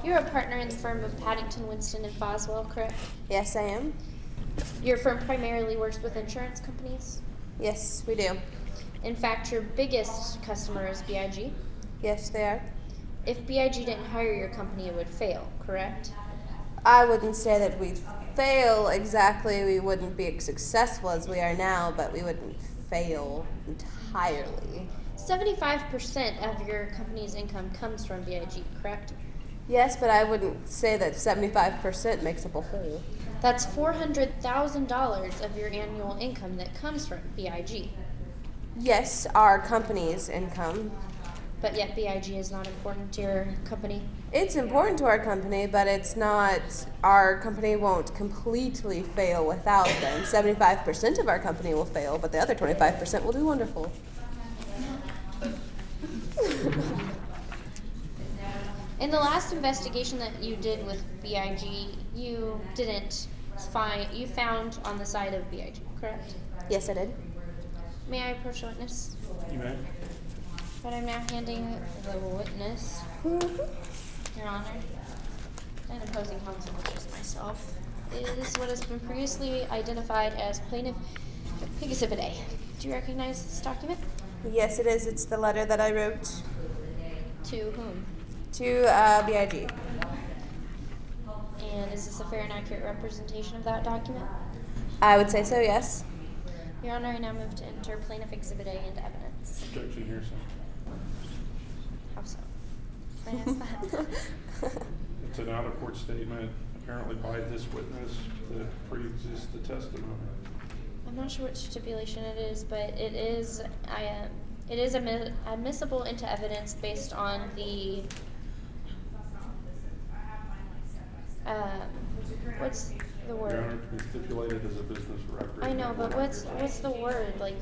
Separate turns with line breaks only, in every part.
You're a partner in the firm of Paddington, Winston, and Boswell, correct?
Yes, I am.
Your firm primarily works with insurance companies?
Yes, we do.
In fact, your biggest customer is BIG.
Yes, they are.
If BIG didn't hire your company, it would fail, correct?
I wouldn't say that we'd fail exactly. We wouldn't be as successful as we are now, but we wouldn't fail entirely.
75% of your company's income comes from BIG, correct?
Yes, but I wouldn't say that 75% makes up a whole.
That's $400,000 of your annual income that comes from BIG.
Yes, our company's income.
But yet BIG is not important to your company?
It's important to our company, but it's not, our company won't completely fail without them. 75% of our company will fail, but the other 25% will do wonderful.
In the last investigation that you did with BIG, you found on the side of BIG, correct?
Yes, I did.
May I approach the witness?
You may.
But I'm now handing the witness, Your Honor, an opposing counsel, which is myself, is what has been previously identified as Plaintiff Exhibit A. Do you recognize this document?
Yes, it is. It's the letter that I wrote
To whom?
to BIG.
And is this a fair and accurate representation of that document?
I would say so, yes.
Your Honor, I now move to enter Plaintiff Exhibit A into evidence.
Objection here, sir.
How so? Can I ask that?
It's an out-of-court statement, apparently by this witness, that pre-exists the testimony.
I'm not sure which stipulation it is, but it is admissible into evidence based on the what's the word?
Your Honor, to be stipulated as a business record.
I know, but what's the word? Like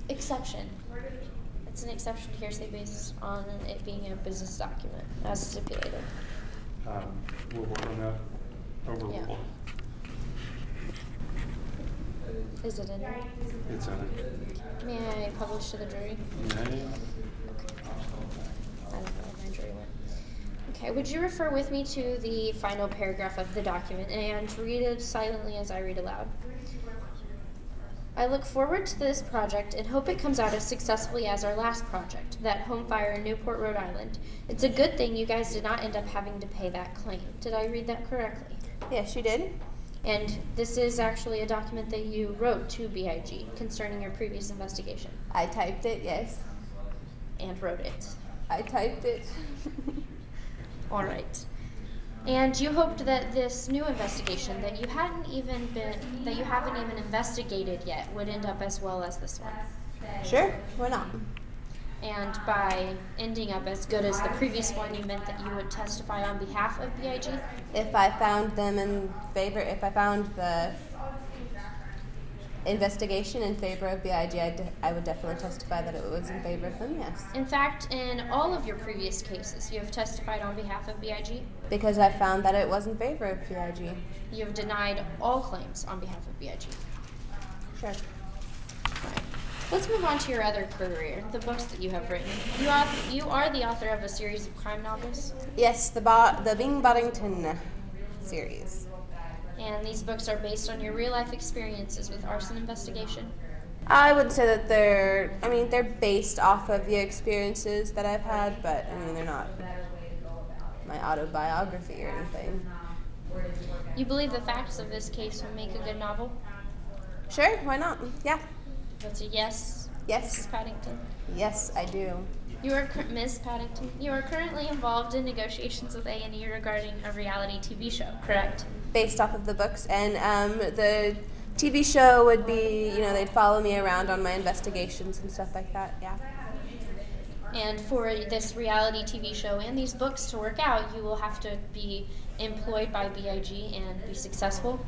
exception. It's an exception to hearsay based on it being a business document, as stipulated.
We'll work on that. Overruled.
Yeah. Is it in there?
It's in it.
May I publish to the jury?
May.
I don't know where my jury went. Okay, would you refer with me to the final paragraph of the document and read it silently as I read aloud? I look forward to this project and hope it comes out as successfully as our last project, that home fire in Newport, Rhode Island. It's a good thing you guys did not end up having to pay that claim. Did I read that correctly?
Yes, you did.
And this is actually a document that you wrote to BIG concerning your previous investigation.
I typed it, yes.
And wrote it.
I typed it.
All right. And you hoped that this new investigation that you haven't even investigated yet would end up as well as this one.
Sure, why not?
And by ending up as good as the previous one, you meant that you would testify on behalf of BIG?
If I found them in favor, if I found the investigation in favor of BIG, I would definitely testify that it was in favor of them, yes.
In fact, in all of your previous cases, you have testified on behalf of BIG?
Because I found that it was in favor of BIG.
You have denied all claims on behalf of BIG?
Sure.
Right. Let's move on to your other career, the books that you have written. You are the author of a series of crime novels?
Yes, the Bing Paddington series.
And these books are based on your real-life experiences with arson investigation?
I would say that they're based off of the experiences that I've had, but they're not my autobiography or anything.
You believe the facts of this case will make a good novel?
Sure, why not? Yeah.
That's a yes,
Yes.
Mrs. Paddington?
Yes, I do.
Ms. Paddington, you are currently involved in negotiations with A&E regarding a reality TV show, correct?
Based off of the books, and the TV show would be, they'd follow me around on my investigations and stuff like that, yeah.
And for this reality TV show and these books to work out, you will have to be employed by BIG and be successful?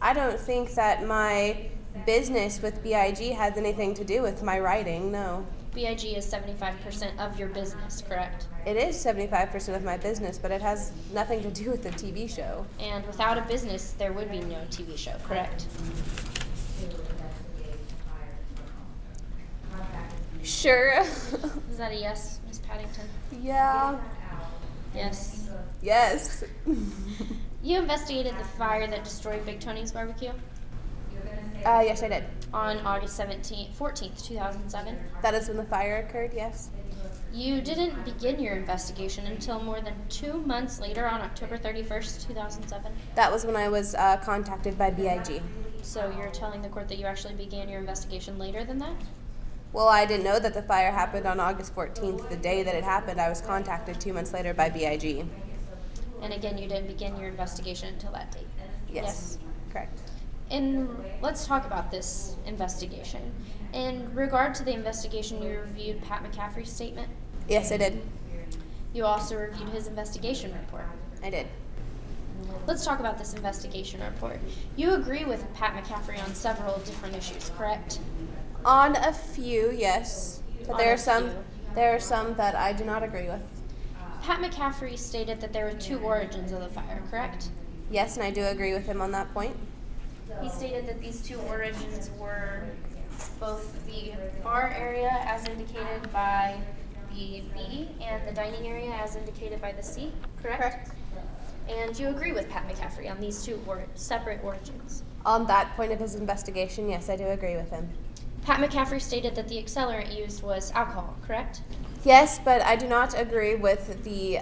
I don't think that my business with BIG has anything to do with my writing, no.
BIG is 75% of your business, correct?
It is 75% of my business, but it has nothing to do with the TV show.
And without a business, there would be no TV show, correct?
Sure.
Is that a yes, Ms. Paddington? Paddington?
Yeah.
Yes.
Yes.
You investigated the fire that destroyed Big Tony's Barbecue
Yes, I did.
on August 14th, 2007.
That is when the fire occurred, yes.
You didn't begin your investigation until more than 2 months later on October 31st, 2007.
That was when I was contacted by BIG.
So you're telling the court that you actually began your investigation later than that?
Well, I didn't know that the fire happened on August 14th. The day that it happened, I was contacted 2 months later by BIG.
And again, you didn't begin your investigation until that date?
Yes. Correct.
And let's talk about this investigation. In regard to the investigation, you reviewed Pat McCaffrey's statement.
Yes, I did.
You also reviewed his investigation report.
I did.
Let's talk about this investigation report. You agree with Pat McCaffrey on several different issues, correct?
On a few, yes. But
On
there
a
are some that I do not agree with.
Pat McCaffrey stated that there were 2 origins of the fire, correct?
Yes, and I do agree with him on that point.
He stated that these 2 origins were both the bar area as indicated by the B and the dining area as indicated by the C, correct? And you agree with Pat McCaffrey on these 2 separate origins?
On that point of his investigation, yes, I do agree with him.
Pat McCaffrey stated that the accelerant used was alcohol, correct?
Yes, but I do not agree with the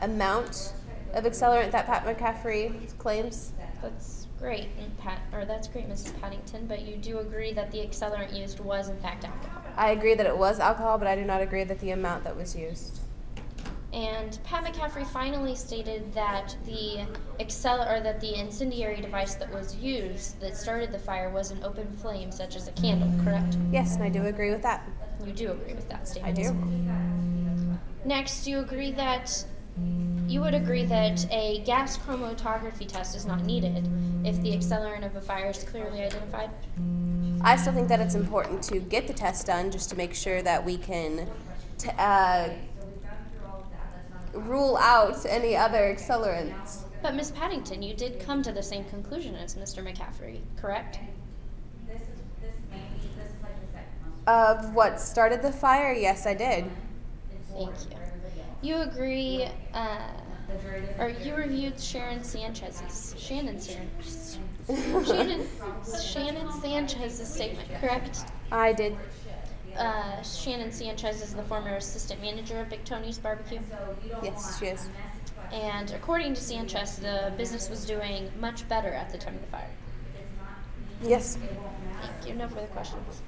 amount of accelerant that Pat McCaffrey claims.
That's great, that's great, Mrs. Paddington, but you do agree that the accelerant used was in fact alcohol.
I agree that it was alcohol, but I do not agree that the amount that was used.
And Pat McCaffrey finally stated that the incendiary device that was used that started the fire was an open flame, such as a candle, correct?
Yes, and I do agree with that.
You do agree with that
I
statement?
do.
Next, you would agree that a gas chromatography test is not needed if the accelerant of a fire is clearly identified?
I still think that it's important to get the test done just to make sure that we can rule out any other accelerants.
But Ms. Paddington, you did come to the same conclusion as Mr. McCaffrey, correct?
Of what started the fire? Yes, I did.
Thank you. You agree, you reviewed Shannon Sanchez's statement, correct?
I did.
Shannon Sanchez is the former assistant manager of Big Tony's Barbecue.
Yes, she is.
And according to Sanchez, the business was doing much better at the time of the fire.
Yes.
Thank you. No further questions.